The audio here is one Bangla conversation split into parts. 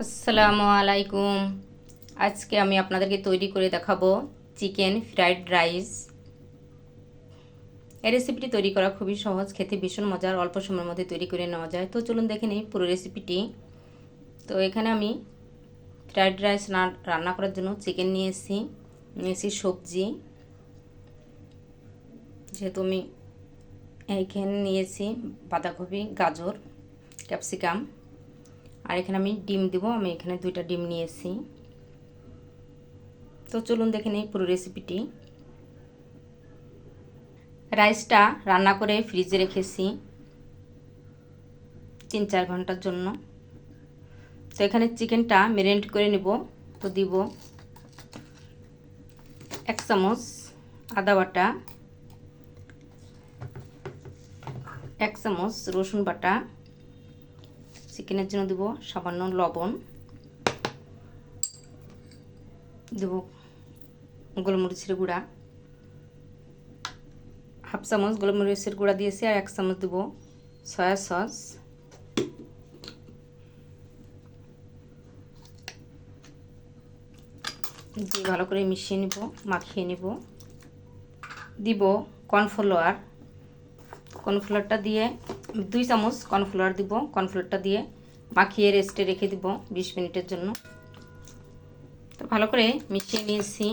আসসালামু আলাইকুম। আজকে আমি আপনাদেরকে তৈরি করে দেখাবো চিকেন ফ্রাইড রাইস। এই রেসিপিটি তৈরি করা খুবই সহজ, খেতে ভীষণ মজার, অল্প সময়ের মধ্যে তৈরি করে নেওয়া যায়। তো চলুন দেখে নিই পুরো রেসিপিটি। তো এখানে আমি ফ্রাইড রাইস রান্না করার জন্য চিকেন নিয়েছি সবজি, যেহেতু আমি এইখানে নিয়েছি বাঁধাকপি, গাজর, ক্যাপসিকাম, আর এখানে আমি ডিম দেবো। আমি এখানে 2টা ডিম নিয়েছি। তো চলুন দেখে নিই পুরো রেসিপিটি। রাইসটা রান্না করে ফ্রিজে রেখেছি 3-4 ঘন্টার জন্য। তো এখানে চিকেনটা ম্যারিনেট করে নেব। তো দিব 1 চামচ আদা বাটা, 1 চামচ রসুন বাটা, চিকেনের জন্য দেব সামান্য লবণ, দেব গোলমরিচের গুঁড়া, 1/2 চামচ গোলমরিচের গুঁড়া দিয়েছি, আর 1 চামচ দেব সয়া সস, দিয়ে ভালো করে মিশিয়ে নেব, মাখিয়ে নেব। দিব কর্নফ্লাওয়ারটা দিয়ে 2 চামচ কর্নফ্লাওয়ার দিব। কর্নফ্লাওয়ারটা দিয়ে মাখিয়ে রেস্টে রেখে দিব 20 মিনিটের জন্য। তো ভালো করে মিশিয়ে নিয়েছি।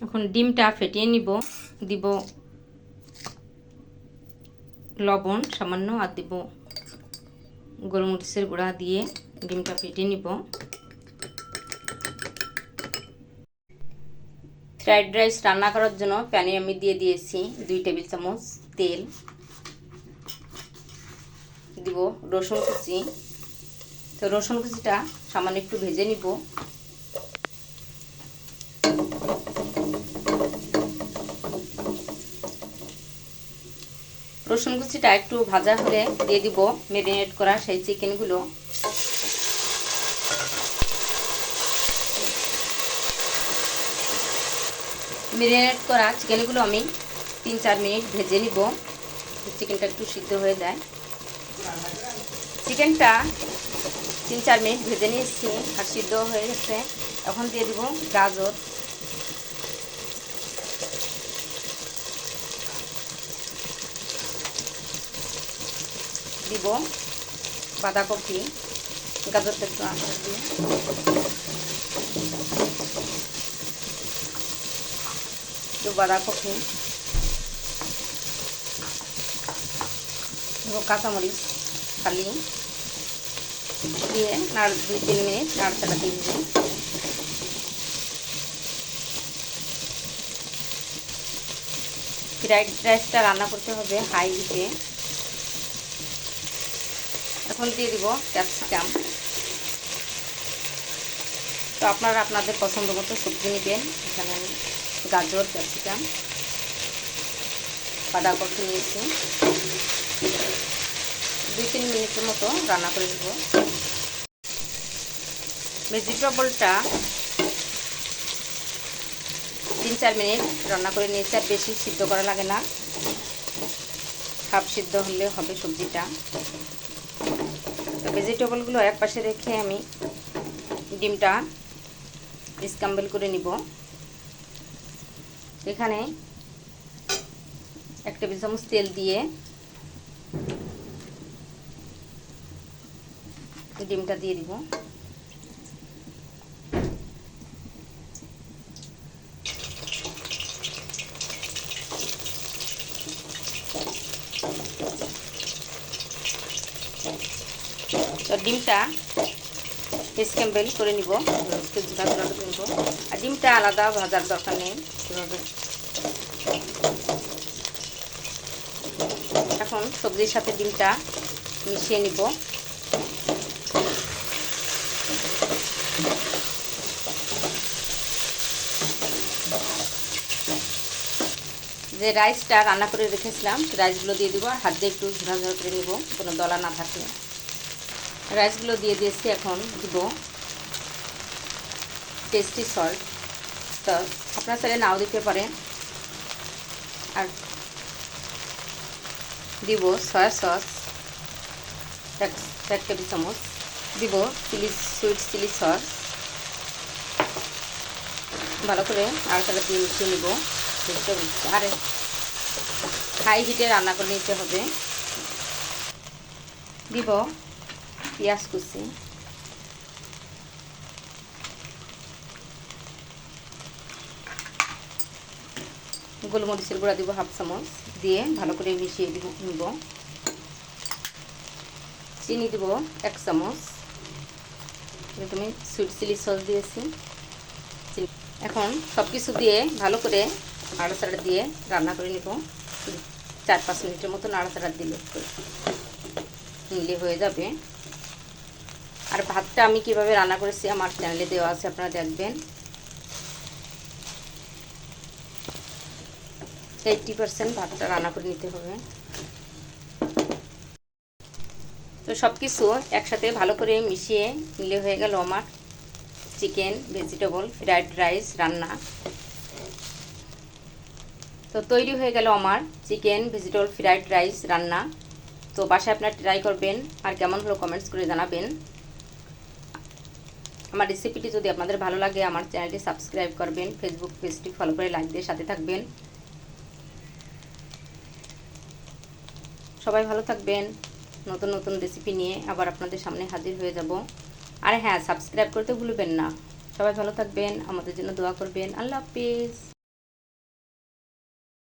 এখন ডিমটা ফেটিয়ে নিব। দিব লবণ সামান্য, আর দিব গোলমরিচের গুঁড়া দিয়ে ডিমটা ফেটিয়ে নিব। ফ্রাইড রাইস রান্না করার জন্য প্যানে আমি দিয়ে দিয়েছি 2 টেবিল চামচ তেল। দিব রসুন কুচি। তো রসুন কুচিটা সামান্য একটু ভেজে নিব। রসুন কুচিটা একটু ভাজা হলে দিয়ে দিব ম্যারিনেট করা সেই চিকেনগুলো। ম্যারিনেট করা চিকেনগুলো আমি 3-4 মিনিট ভেজে নিব, চিকেনটা একটু সিদ্ধ হয়ে যায়। চিকেনটা 3-4 মিনিট ভেজে নিয়েছি আর সিদ্ধ হয়ে গেছে। এখন দিয়ে দিব গাজর, দিব বাঁধাকপি, গাজরটা একটু আঁচড় দিয়ে বাঁধাকপি, দেবো কাঁচামরিচ খালি, দিয়ে 2-3 মিনিট নাড়াচাড়া দিয়ে দিব। ফ্রাইড রাইসটা রান্না করতে হবে হাই হিটে। এখন দিয়ে দিব ক্যাপসিকাম। তো আপনারা আপনাদের পছন্দ মতো সবজি নেবেন। এখানে আমি গাজর, ক্যাপসিকাম, বাঁধাকপি নিয়েছি। 2-3 মিনিটের মতো রান্না করে নেব। ভেজিটেবলটা 3-4 মিনিট রান্না করে নিয়েছি, আর বেশি সিদ্ধ করা লাগে না, হাফ সিদ্ধ হলে হবে সবজিটা। তো ভেজিটেবলগুলো এক পাশে রেখে আমি ডিমটা স্ক্র্যাম্বল করে নিব। এখানে 1 টেবিল চামচ তেল দিয়ে ডিমটা দিয়ে দিব। তো ডিমটা স্ক্র্যাম্বল করে নিব, একটু ঝোড়া ঝোড়া করে নিব। আর ডিমটা আলাদা ভাজার দরকার নেই। এখন সবজির সাথে ডিমটা মিশিয়ে নিব। যে রাইসটা রান্না করে রেখেছিলাম রাইসগুলো দিয়ে দিব, আর হাত দিয়ে একটু ঝোড়া ঝোড়া করে নিব, কোনো দলা না থাকলে। রাইসগুলো দিয়ে দিয়েছি। এখন দিব টেস্টি সল্ট। তো আপনারা চাইলে নাও দিতে পারেন। আর দিব সয়া সস 1 টেবিল চামচ, দিব সুইট চিলি সস। ভালো করে নাড়াচাড়া দিয়ে মিশিয়ে নিব ভেজিটেবল। আর হাই হিটে রান্না করে নিতে হবে। দিব পেঁয়াজ কুচি, গোলমরিচের গুঁড়া দিব হাফ চামচ, দিয়ে ভালো করে মিশিয়ে নিব। চিনি দিব 1 চামচ। তুমি সুইট চিলি সস দিয়েছি। এখন সব কিছু দিয়ে ভালো করে নাড়াচাড়া দিয়ে রান্না করে নিব। 4-5 মিনিটের মতো নাড়াচাড়া দিলে হয়ে যাবে। আর ভাতটা আমি কিভাবে রান্না করেছি আমার চ্যানেলে দেওয়া আছে, আপনারা দেখবেন। 80% ভাতটা রান্না করে নিতে হবে। তো সব কিছু একসাথে ভালো করে মিশিয়ে নিলে হয়ে গেল আমার চিকেন ভেজিটেবল ফ্রাইড রাইস রান্না। তো তৈরি হয়ে গেল আমার চিকেন ভেজিটেবল ফ্রাইড রাইস রান্না। তো বাসায় আপনারা ট্রাই করবেন, আর কেমন হলো কমেন্টস করে জানাবেন। আমার রেসিপিটি যদি আপনাদের ভালো লাগে আমার চ্যানেলটি সাবস্ক্রাইব করবেন, ফেসবুক পেজটি ফলো করে লাইক দিয়ে সাথে থাকবেন। সবাই ভালো থাকবেন। নতুন নতুন রেসিপি নিয়ে আবার আপনাদের সামনে হাজির হয়ে যাব। আর হ্যাঁ, সাবস্ক্রাইব করতে ভুলবেন না। সবাই ভালো থাকবেন, আমাদের জন্য দোয়া করবেন। আল্লাহ হাফেজ।